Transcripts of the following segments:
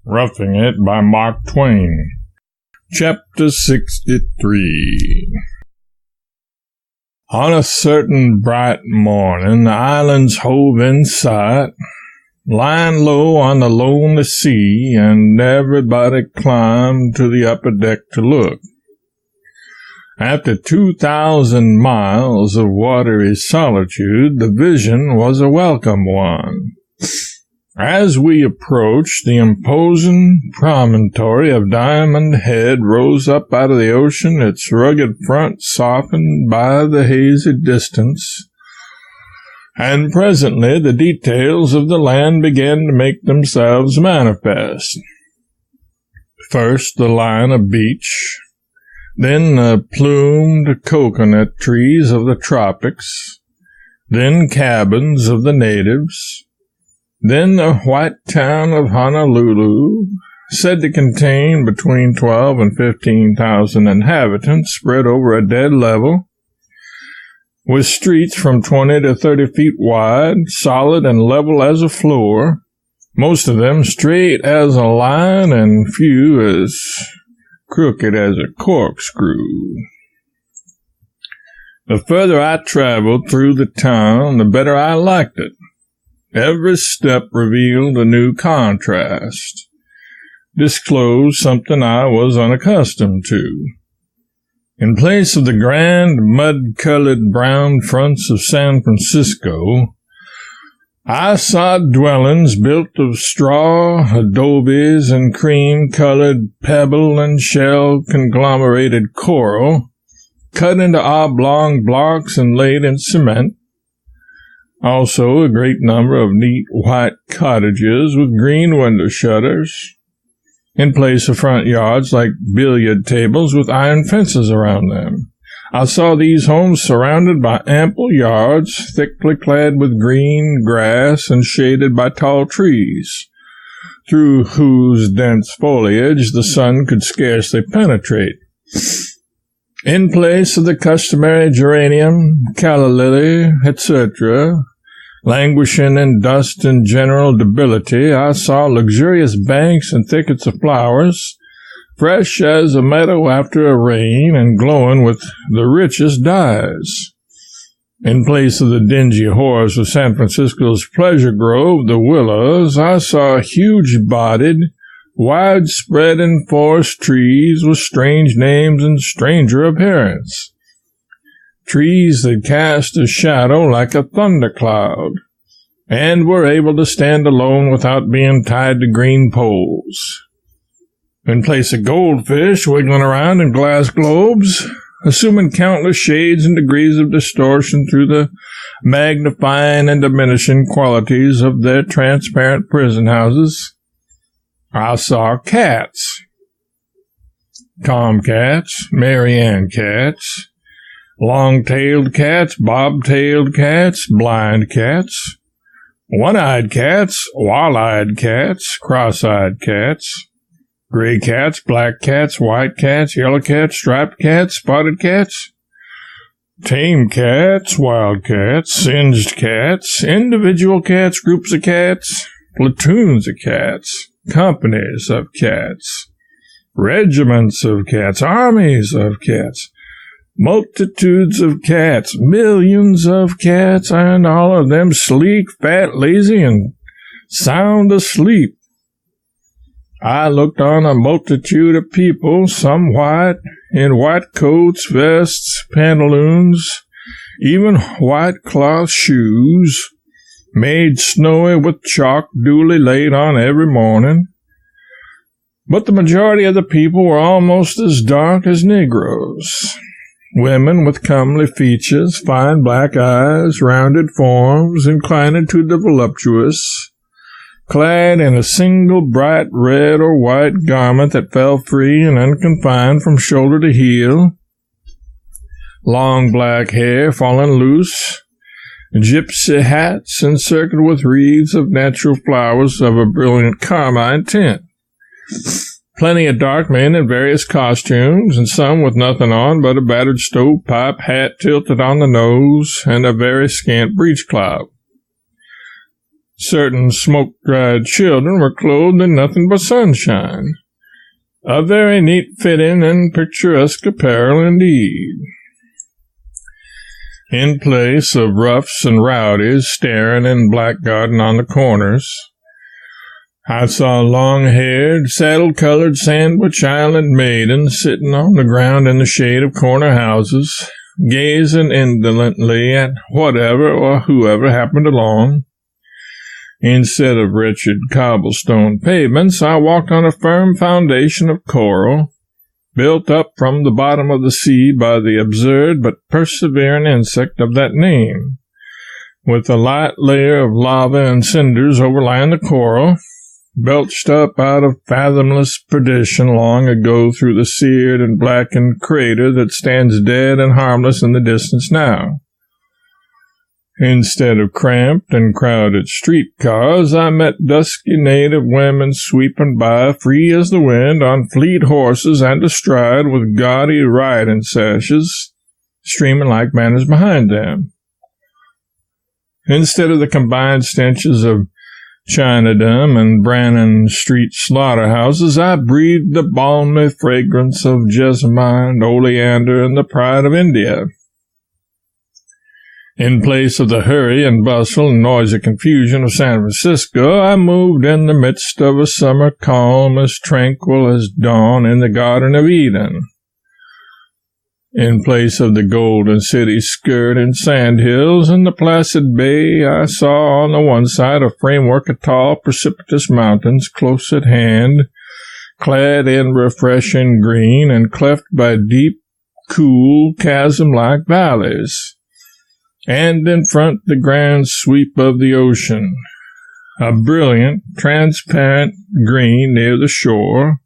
Roughing It by Mark Twain. Chapter 63. On a certain bright morning, the islands hove in sight, lying low on the lonely sea, and everybody climbed to the upper deck to look. After 2,000 miles of watery solitude, the vision was a welcome one. As we approached, the imposing promontory of Diamond Head rose up out of the ocean, its rugged front softened by the hazy distance, and presently the details of the land began to make themselves manifest. First the line of beach, then the plumed coconut trees of the tropics, then cabins of the natives, then the white town of Honolulu, said to contain between 12 and 15,000 inhabitants spread over a dead level, with streets from 20 to 30 feet wide, solid and level as a floor, most of them straight as a line and few as crooked as a corkscrew. The further I traveled through the town, the better I liked it. Every step revealed a new contrast, disclosed something I was unaccustomed to. In place of the grand, mud-colored brown fronts of San Francisco, I saw dwellings built of straw, adobes, and cream-colored pebble and shell-conglomerated coral, cut into oblong blocks and laid in cement. Also a great number of neat white cottages with green window shutters, in place of front yards like billiard tables with iron fences around them. I saw these homes surrounded by ample yards, thickly clad with green grass and shaded by tall trees, through whose dense foliage the sun could scarcely penetrate. In place of the customary geranium, calla lily, etc., languishing in dust and general debility, I saw luxurious banks and thickets of flowers, fresh as a meadow after a rain and glowing with the richest dyes. In place of the dingy horrors of San Francisco's pleasure grove, the willows, I saw huge-bodied, wide-spreading forest trees with strange names and stranger appearance. Trees that cast a shadow like a thundercloud, and were able to stand alone without being tied to green poles. In place of goldfish wiggling around in glass globes, assuming countless shades and degrees of distortion through the magnifying and diminishing qualities of their transparent prison houses, I saw cats. Tomcats, Mary Ann cats, long-tailed cats, bob-tailed cats, blind cats, one-eyed cats, wall-eyed cats, cross-eyed cats, gray cats, black cats, white cats, yellow cats, striped cats, spotted cats, tame cats, wild cats, singed cats, individual cats, groups of cats, platoons of cats, companies of cats, regiments of cats, armies of cats, multitudes of cats, millions of cats, and all of them sleek, fat, lazy, and sound asleep. I looked on a multitude of people, some white, in white coats, vests, pantaloons, even white cloth shoes, made snowy with chalk duly laid on every morning. But the majority of the people were almost as dark as Negroes. Women with comely features, fine black eyes, rounded forms, inclining to the voluptuous, clad in a single bright red or white garment that fell free and unconfined from shoulder to heel, long black hair falling loose, gypsy hats encircled with wreaths of natural flowers of a brilliant carmine tint. Plenty of dark men in various costumes, and some with nothing on but a battered stovepipe hat tilted on the nose and a very scant breechclout. Certain smoke-dried children were clothed in nothing but sunshine. A very neat fitting and picturesque apparel indeed. In place of roughs and rowdies staring and blackguarding on the corners, I saw long-haired, saddle-colored Sandwich Island maidens sitting on the ground in the shade of corner houses, gazing indolently at whatever or whoever happened along. Instead of wretched cobblestone pavements, I walked on a firm foundation of coral, built up from the bottom of the sea by the absurd but persevering insect of that name, with a light layer of lava and cinders overlying the coral, belched up out of fathomless perdition long ago through the seared and blackened crater that stands dead and harmless in the distance now. Instead of cramped and crowded streetcars, I met dusky native women sweeping by, free as the wind, on fleet horses and astride, with gaudy riding sashes streaming like banners behind them. Instead of the combined stenches of Chinadom and Brannan Street slaughterhouses, I breathed the balmy fragrance of jessamine, oleander, and the pride of India. In place of the hurry and bustle and noisy confusion of San Francisco, I moved in the midst of a summer calm as tranquil as dawn in the Garden of Eden. In place of the golden city skirt and sandhills and the placid bay, I saw on the one side a framework of tall, precipitous mountains close at hand, clad in refreshing green and cleft by deep, cool, chasm-like valleys. And in front the grand sweep of the ocean, a brilliant, transparent green near the shore,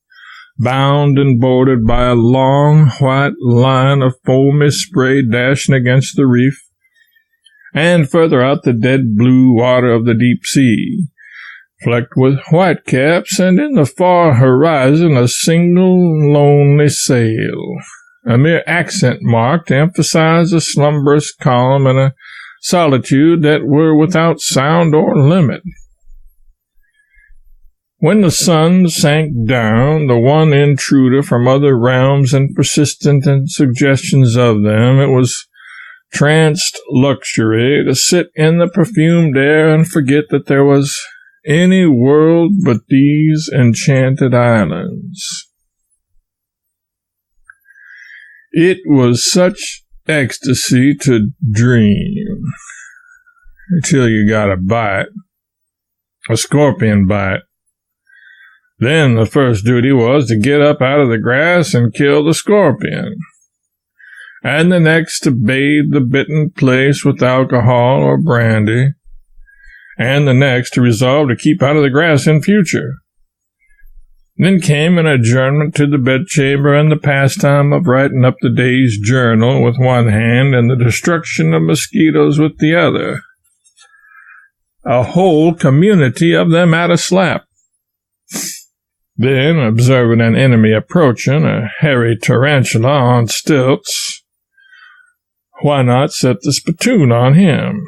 bound and bordered by a long white line of foamy spray dashing against the reef, and further out the dead blue water of the deep sea, flecked with whitecaps, and in the far horizon a single lonely sail, a mere accent mark to emphasize a slumberous calm and a solitude that were without sound or limit. When the sun sank down, the one intruder from other realms and persistent in suggestions of them, it was tranced luxury to sit in the perfumed air and forget that there was any world but these enchanted islands. It was such ecstasy to dream, until you got a bite, a scorpion bite. Then the first duty was to get up out of the grass and kill the scorpion, and the next to bathe the bitten place with alcohol or brandy, and the next to resolve to keep out of the grass in future. Then came an adjournment to the bedchamber and the pastime of writing up the day's journal with one hand and the destruction of mosquitoes with the other. A whole community of them at a slap. Then, observing an enemy approaching, a hairy tarantula on stilts, why not set the spittoon on him?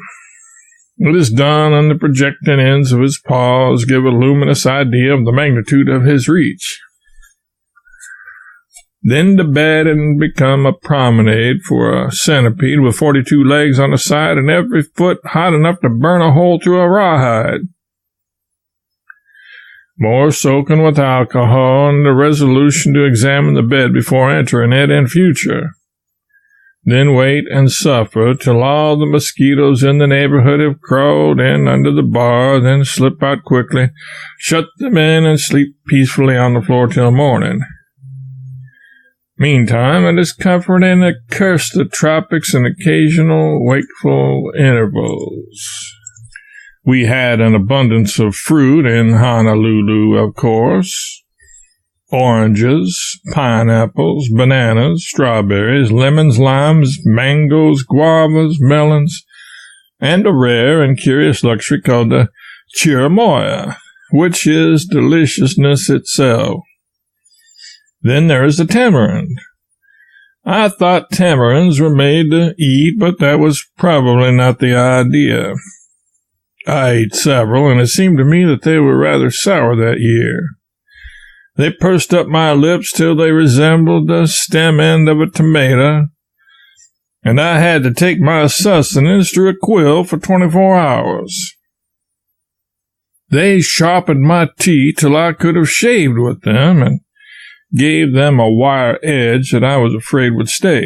It is done, and the projecting ends of his paws give a luminous idea of the magnitude of his reach. Then to bed and become a promenade for a centipede with 42 legs on the side and every foot hot enough to burn a hole through a rawhide. More soaking with alcohol and the resolution to examine the bed before entering it in future. Then wait and suffer till all the mosquitoes in the neighborhood have crawled in under the bar, then slip out quickly, shut them in, and sleep peacefully on the floor till morning. Meantime, it is comforting to curse the tropics in occasional wakeful intervals. We had an abundance of fruit in Honolulu, of course. Oranges, pineapples, bananas, strawberries, lemons, limes, mangoes, guavas, melons, and a rare and curious luxury called the chirimoya, which is deliciousness itself. Then there is the tamarind. I thought tamarinds were made to eat, but that was probably not the idea. I ate several, and it seemed to me that they were rather sour that year. They pursed up my lips till they resembled the stem end of a tomato, and I had to take my sustenance through a quill for 24 hours. They sharpened my teeth till I could have shaved with them, and gave them a wire edge that I was afraid would stay.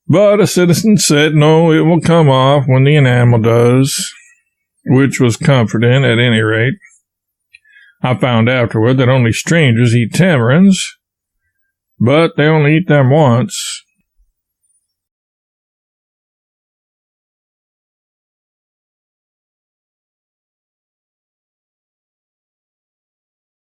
But a citizen said, no, it will come off when the enamel does, which was comforting at any rate. I found afterward that only strangers eat tamarinds, but they only eat them once.